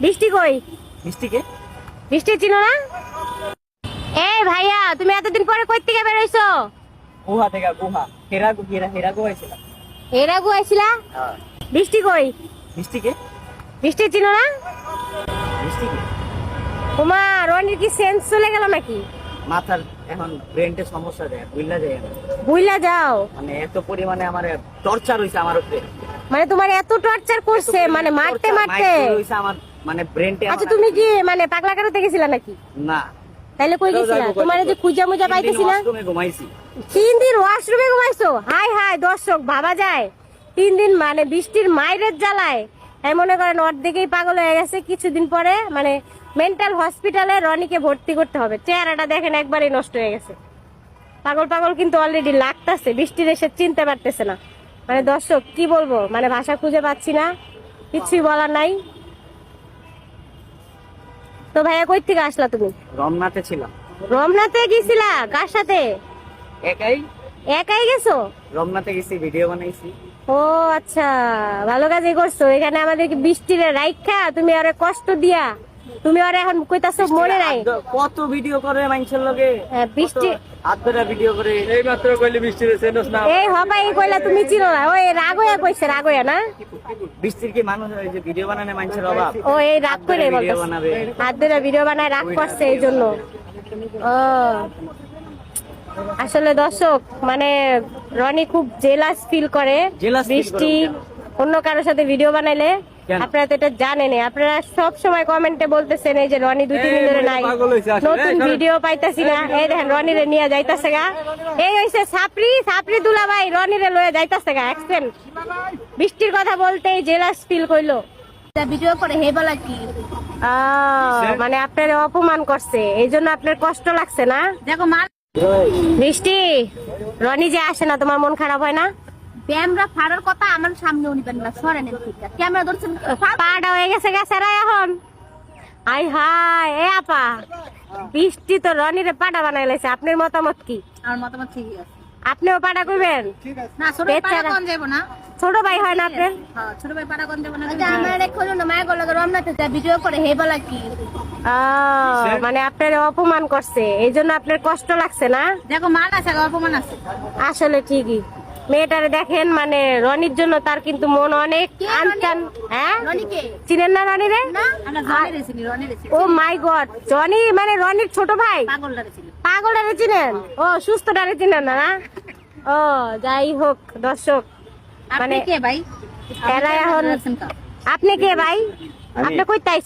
বৃষ্টি কই? মিষ্টিকে বৃষ্টি চিনো না? এই ভাইয়া, তুমি এতদিন পরে কই থেকে বের হইছো? গুহা থেকে গুহা হেরা গুহা ছিল। এরা গুয়াইছিলা? বৃষ্টি কই? মিষ্টিকে বৃষ্টি চিনো না? মিষ্টিকে ওমা, রনির কি সেন্স চলে গেল নাকি? মাথার এখন ব্রেনটে সমস্যা দেয়, বুঝলা যায় না। বুইলা যাও। মানে এত পরিমাণে আমার টর্চার হইছে আমার উপরে, মানে তোমার এত টর্চার করছে, মানে মারতে মারতে। হইছে আমার মানে ব্রেনটে। আচ্ছা, তুমি কি মানে পাগলা কারোতে গেছিলা নাকি? না, তাইলে কই গেছিলা? তোমার যে খুঁজা মুজা পাইতেছি না। তুমি ঘুমাইছি 3 দিন ওয়াশরুমে ঘুমাইছো? হাই হাই দর্শক, ভাবা যায় 3 দিন মানে বৃষ্টির মাইরের জ্বালায় মনে করেন অর্ধেকেই পাগল হয়ে গেছে। কিছুদিন পরে মানে মেন্টাল হসপিটালে রনিকে ভর্তি করতে হবে। চেহারাটা দেখেন একবারই নষ্ট হয়ে গেছে। পাগল পাগল কিন্তু অলরেডি লাগতেছে। বৃষ্টির এসে চিনতে পারতেছে না। মানে দর্শক কি বলবো, মানে ভাষা খুঁজে পাচ্ছি না, কিছুই বলার নাই। তো ভাইয়া কই থেকে আসলা তুমি? রমনাতে ছিলাম। রমনাতে গেছিলা? কার সাথে? একাই। একাই গেছো? রমনাতে গেছি, ভিডিও বানাইছি। ও আচ্ছা, ভালো কাজই করছো। এখানে আমাদেরকে বৃষ্টির রাইখা তুমি আরে কষ্ট দিয়া তুমি আরে এখন কইতাছো মনে নাই। কত ভিডিও করে মানুষের লগে, বৃষ্টি আধরা ভিডিও করে। এই মাত্র কইলি বৃষ্টির চেনস না। এই হবাই কইলা তুমি চিনো না। ওই রাগয়া কইছে, রাগয়া না? বৃষ্টির কি মানুষ এই যে ভিডিও বানানে মানুষের অভাব? ও এই রাগ করে ভিডিও বলতাছে বানাবে, আধরা ভিডিও বানায় রাগ করছে এই জন্য। ও আসলে দর্শক মানে রনি খুব জেলাস ফিল করে বৃষ্টি অন্য কারোর সাথে ভিডিও বানাইলে। আপনারা তো এটা জানেন, আপনারা সব সময় কমেন্টে বলতেছেন এই যে রনি 2-3 দিন ধরে নাই, নতুন ভিডিও পাইতাছি না। এই দেখেন রনিরে নিয়ে যাইতাছে গা। এই হইছে সাপরি দুলাভাই রনিরে লয়ে যাইতাছে গা। এক্সেন্ট বৃষ্টির কথা বলতেই জেলাস ফিল কইলো। ভিডিও করে হে বলা কি মানে আপনার অপমান করছে এই জন্য আপনার কষ্ট লাগছে না? দেখো মা, বৃষ্টি রনি যে আসে না, তোমার মন খারাপ হয় না? ক্যামেরা ফাড়ার কথা আমার সামনে উনিবেন না, সরেন ঠিক ক্যামেরা ধরছেন। পাটা হয়ে গেছে গেছেরা এখন। আই হাই এ আপা, বৃষ্টি তো রনিরে পাটা বানাই লাইছে। আপনার মতামত কি? আমার মতামত ঠিকই আছে। আপনিও পাটা কইবেন না, ছোট ভাই পাড়া কোন যাবো না? ছোট ভাই হয় না আপনার? হ্যাঁ, ছোট ভাই পাড়া কোন যাবো না? আমার এক হলো না, মায়ের গলা রমনাতে ভিডিও করে হে বলা কি মানে আপনার অপমান করছে এই জন্য আপনার কষ্ট লাগছে না? দেখো মান আছে, অপমান আছে। আসলে ঠিকই মেয়েটারে দেখেন, মানে রনির জন্য তার কিন্তু মন অনেক আনচান। হ্যাঁ, চিনেন না রনিরে? ও মাই গড, জনি মানে রনির ছোট ভাই। পাগলটারে চিনেন? ও সুস্থটারে চিনেন না? ও যাই হোক দর্শক, মানে কে ভাই? এরা এখন আপনি কে ভাই? আপনি কই তাই